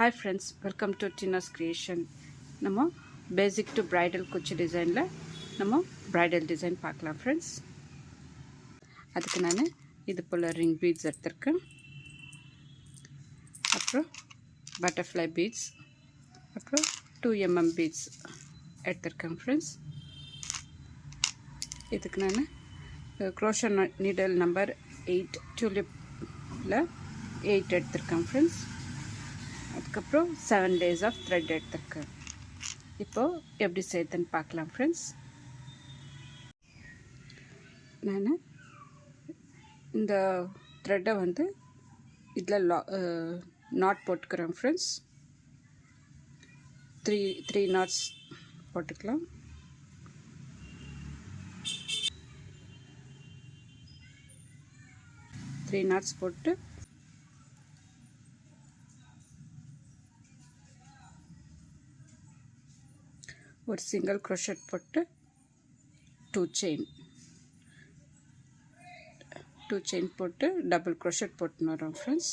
Hi friends, welcome to Tina's Creation. நம்ம basic to bridal குச்சி டிசைனில் நம்ம பிரைடல் டிசைன் பார்க்கலாம் ஃப்ரெண்ட்ஸ். அதுக்கு நான் இது போல் ரிங் பீட்ஸ் எடுத்திருக்கேன். அப்புறம் பட்டர்ஃப்ளை பீட்ஸ், அப்புறம் 2mm பீட்ஸ் எடுத்திருக்கேன் ஃப்ரெண்ட்ஸ். இதுக்கு நான் க்ரோஷர் நீடல் நம்பர் 8 டியூலிப்பில் 8 எடுத்திருக்கேன் ஃப்ரெண்ட்ஸ். அதுக்கப்புறம் 7 days ஆஃப் த்ரெட் எடுத்திருக்கேன். இப்போது எப்படி செய்யுதுன்னு பார்க்கலாம் ஃப்ரெண்ட்ஸ். நான் இந்த த்ரெட்டை இதில் நாட் போட்டுக்கிறேன் ஃப்ரெண்ட்ஸ். த்ரீ நாட்ஸ் போட்டுக்கலாம். த்ரீ நாட்ஸ் போட்டு ஒரு சிங்கிள் க்ரோஷெட் போட்டு 2 செயின் போட்டு டபுள் க்ரோஷெட் போட்டுன்னு வரோம் ஃப்ரெண்ட்ஸ்.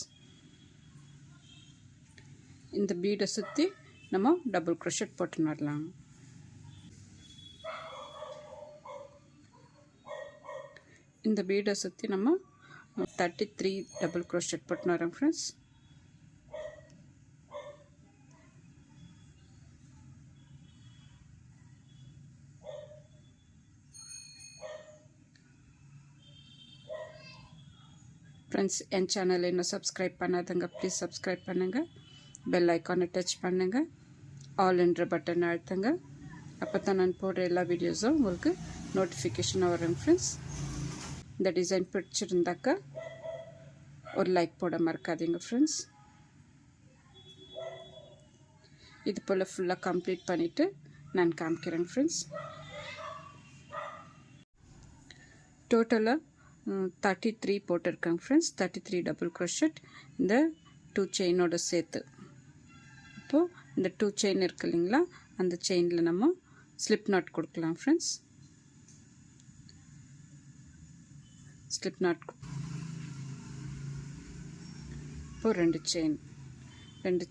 இந்த பீடை சுற்றி நம்ம டபுள் க்ரோஷெட் போட்டுன்னு வரலாம். இந்த பீடை சுற்றி நம்ம 33 டபுள் க்ரோஷெட் போட்டுன்னு வரோம் ஃப்ரெண்ட்ஸ். ஃப்ரெண்ட்ஸ், என் சேனலை இன்னும் சப்ஸ்கிரைப் பண்ணாதங்க ப்ளீஸ் சப்ஸ்கிரைப் பண்ணுங்கள். பெல் ஐக்கானை டச் பண்ணுங்கள். ஆல் என்ற பட்டன் அழுத்துங்க. அப்போ தான் நான் போடுற எல்லா வீடியோஸும் உங்களுக்கு நோட்டிஃபிகேஷனாக வரும் ஃப்ரெண்ட்ஸ். இந்த டிசைன் பிடிச்சிருந்தாக்கா ஒரு லைக் போட மறக்காதீங்க ஃப்ரெண்ட்ஸ். இது போல் ஃபுல்லாக கம்ப்ளீட் பண்ணிவிட்டு நான் காமிக்கிறேன் ஃப்ரெண்ட்ஸ். டோட்டலாக 33 போட்டிருக்கேன் ஃப்ரெண்ட்ஸ். 33 டபுள் க்ரோஷெட் இந்த 2 செயினோட சேர்த்து. இப்போது இந்த 2 செயின் இருக்கு இல்லைங்களா, அந்த செயினில் நம்ம ஸ்லிப் நாட் கொடுக்கலாம் ஃப்ரெண்ட்ஸ். ஸ்லிப் நாட் இப்போது 2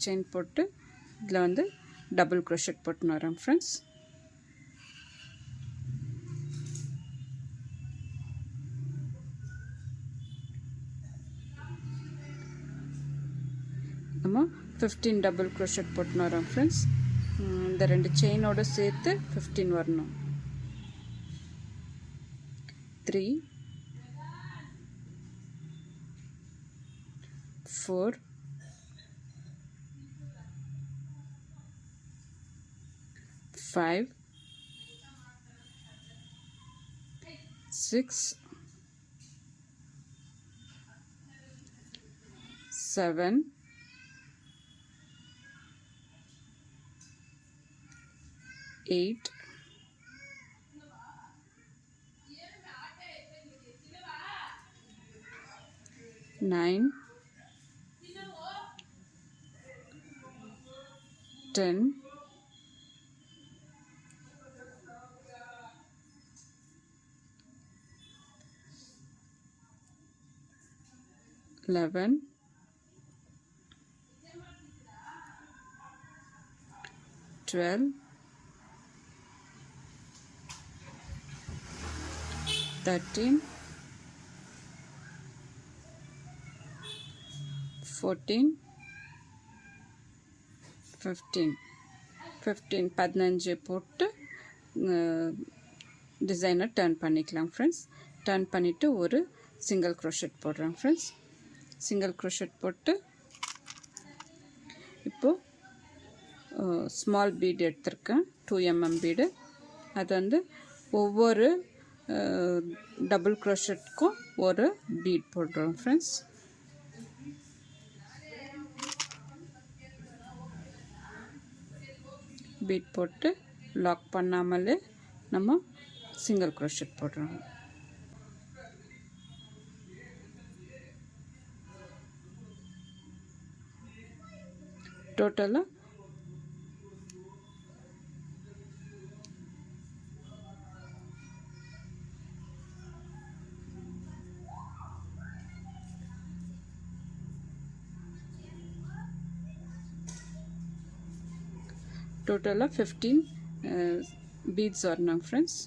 செயின் போட்டு இதில் டபுள் க்ரோஷெட் போட்டுன்னு வரோம் ஃப்ரெண்ட்ஸ். நம்ம 15 டபுள் க்ரோஷெட் போட்டுன்னு வரோம் ஃப்ரெண்ட்ஸ். இந்த 2 செயினோடு சேர்த்து 15 வரணும். 3 4 5 6 7 8 9 10 11 12 13 14 15 போட்டு டிசைனை டர்ன் பண்ணிக்கலாம் ஃப்ரெண்ட்ஸ். டர்ன் பண்ணிவிட்டு ஒரு சிங்கிள் க்ரோஷெட் போடுறேன் ஃப்ரெண்ட்ஸ். சிங்கிள் க்ரோஷெட் போட்டு இப்போது ஸ்மால் பீடு எடுத்திருக்கேன், 2mm பீடு. அது ஒவ்வொரு டபுள் க்ரோஷெட்டுக்கும் ஒரு பீட் போடுறோம் ஃப்ரெண்ட்ஸ். பீட் போட்டு லாக் பண்ணாமலே நம்ம சிங்கிள் க்ரோஷெட் போடுறோம். டோட்டலாக டோட்டலாக 15 பீட்ஸ் வரணும் ஃப்ரெண்ட்ஸ்.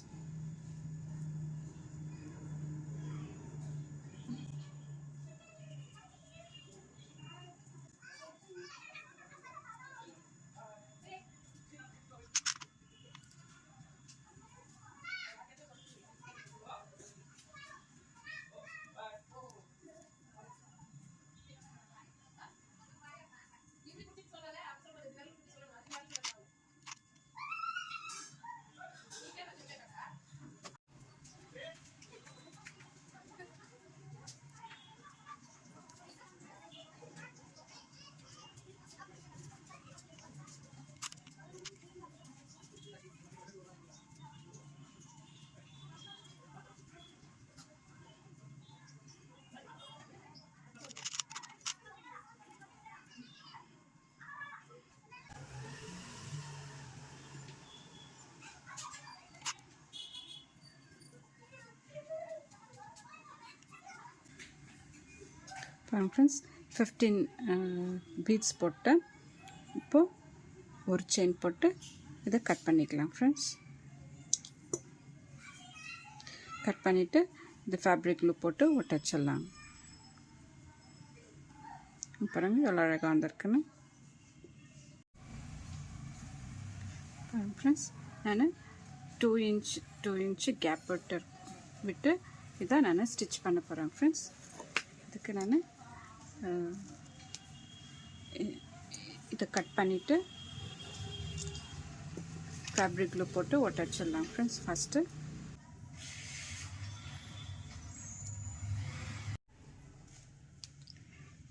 ஃப்ரெண்ட்ஸ் 15 பீட்ஸ் போட்டு இப்போது ஒரு செயின் போட்டு இதை கட் பண்ணிக்கலாம் ஃப்ரெண்ட்ஸ். கட் பண்ணிவிட்டு இந்த ஃபேப்ரிக் க்ளூ போட்டு ஒட்டச்சிடலாம். பாருங்கள் எவ்வளோ அழகாக வந்திருக்குன்னு. ஃப்ரெண்ட்ஸ் நான் 2 இன்ச் கேப் விட்டு இதை நான் ஸ்டிச் பண்ண போகிறேன் ஃப்ரெண்ட்ஸ். இதுக்கு நான் இதை கட் பண்ணிவிட்டு ஃபேப்ரிக் க்ளூ போட்டு ஒட்டச்சிடலாம் ஃப்ரெண்ட்ஸ். ஃபஸ்ட்டு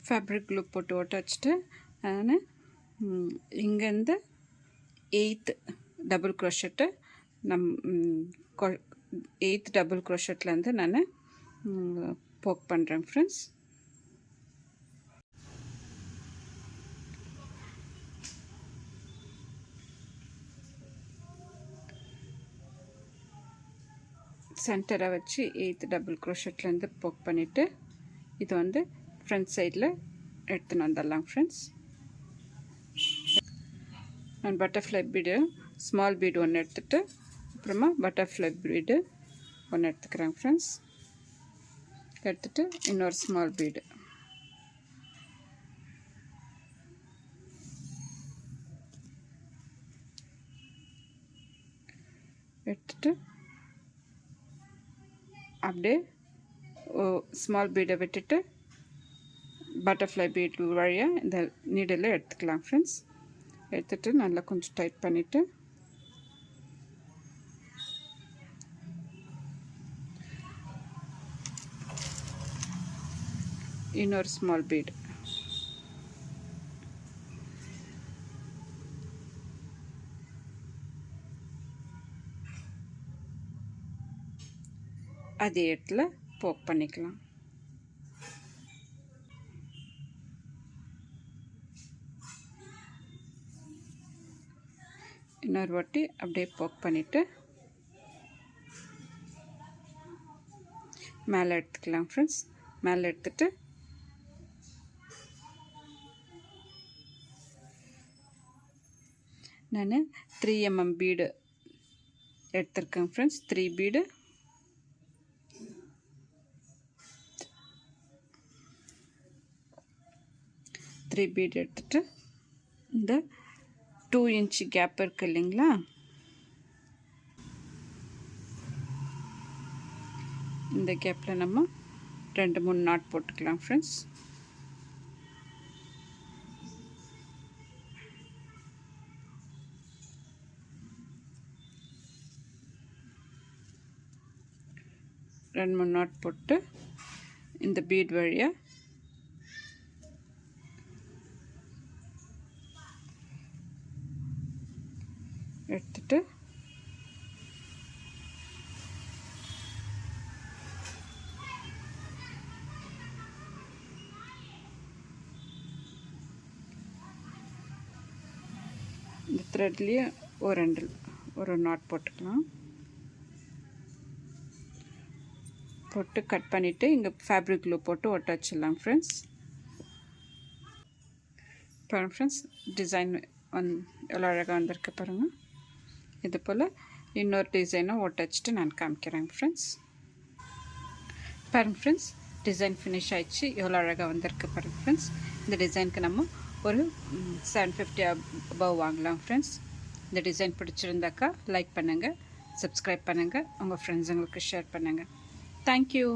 ஃபேப்ரிக் க்ளூ போட்டு ஒட்டச்சிட்டு நான் இங்கேருந்து 8th டபுள் க்ரோஷெட்டு 8th டபுள் க்ரோஷெட்லேருந்து நான் போக் பண்ணுறேன் ஃப்ரெண்ட்ஸ். சென்டரை வச்சு 8th டபுள் க்ரோஷெட்லேருந்து போக் பண்ணிவிட்டு இது வந்து ஃப்ரண்ட் சைடில் எடுத்துன்னு வந்துடலாம் ஃப்ரெண்ட்ஸ். நான் பட்டர்ஃப்ளை பீடு ஸ்மால் பீடு ஒன்று எடுத்துகிட்டு அப்புறமா பட்டர்ஃப்ளை பீடு ஒன்று எடுத்துக்கிறேன் ஃப்ரெண்ட்ஸ். எடுத்துகிட்டு இன்னொரு ஸ்மால் பீடு எடுத்துகிட்டு அப்படியே ஸ்மால் பீடை விட்டுட்டு பட்டர்ஃப்ளை பீட் வழியாக இந்த நீடில் எடுத்துக்கலாம் ஃப்ரெண்ட்ஸ். எடுத்துகிட்டு நல்லா கொஞ்சம் டைட் பண்ணிவிட்டு இன்னொரு ஸ்மால் பீட் அதே இடத்துல போக் பண்ணிக்கலாம். இன்னொரு வாட்டி அப்படியே போக் பண்ணிவிட்டு மேலே எடுத்துக்கலாம் ஃப்ரெண்ட்ஸ். மேலே எடுத்துட்டு நான் 3 mm பீடு எடுத்திருக்கேன் ஃப்ரெண்ட்ஸ். 3 பீடு எடுத்துட்டு இந்த 2 inch கேப் இருக்கு இல்லைங்களா, இந்த கேப்பில் நம்ம 2-3 நாட் போட்டுக்கலாம் ஃப்ரெண்ட்ஸ். ரெண்டு மூணு நாட் போட்டு இந்த பீட் வழியாக எடுத்துட்டு இந்த த்ரெட்லேயே ஒரு நாட் போட்டுக்கலாம். போட்டு கட் பண்ணிவிட்டு இங்கே ஃபேப்ரிக் க்ளூ போட்டு ஒட்ட வச்சிடலாம் ஃப்ரெண்ட்ஸ். இப்போ ஃப்ரெண்ட்ஸ் டிசைன் எவ்வளோ அழகாக வந்திருக்கு பாருங்கள். இது போல் இன்னொரு டிசைனும் ஒட்ட வச்சுட்டு நான் காமிக்கிறேன் ஃப்ரெண்ட்ஸ். பாருங்கள் ஃப்ரெண்ட்ஸ், டிசைன் ஃபினிஷ் ஆகிடுச்சு. எவ்வளோ அழகாக வந்திருக்கு பாருங்கள் ஃப்ரெண்ட்ஸ். இந்த டிசைனுக்கு நம்ம ஒரு 750 அபவ் வாங்கலாம் ஃப்ரெண்ட்ஸ். இந்த டிசைன் பிடிச்சிருந்தாக்கா லைக் பண்ணுங்கள், சப்ஸ்கிரைப் பண்ணுங்கள், உங்கள் ஃப்ரெண்ட்ஸுங்களுக்கு ஷேர் பண்ணுங்கள். தேங்க்யூ.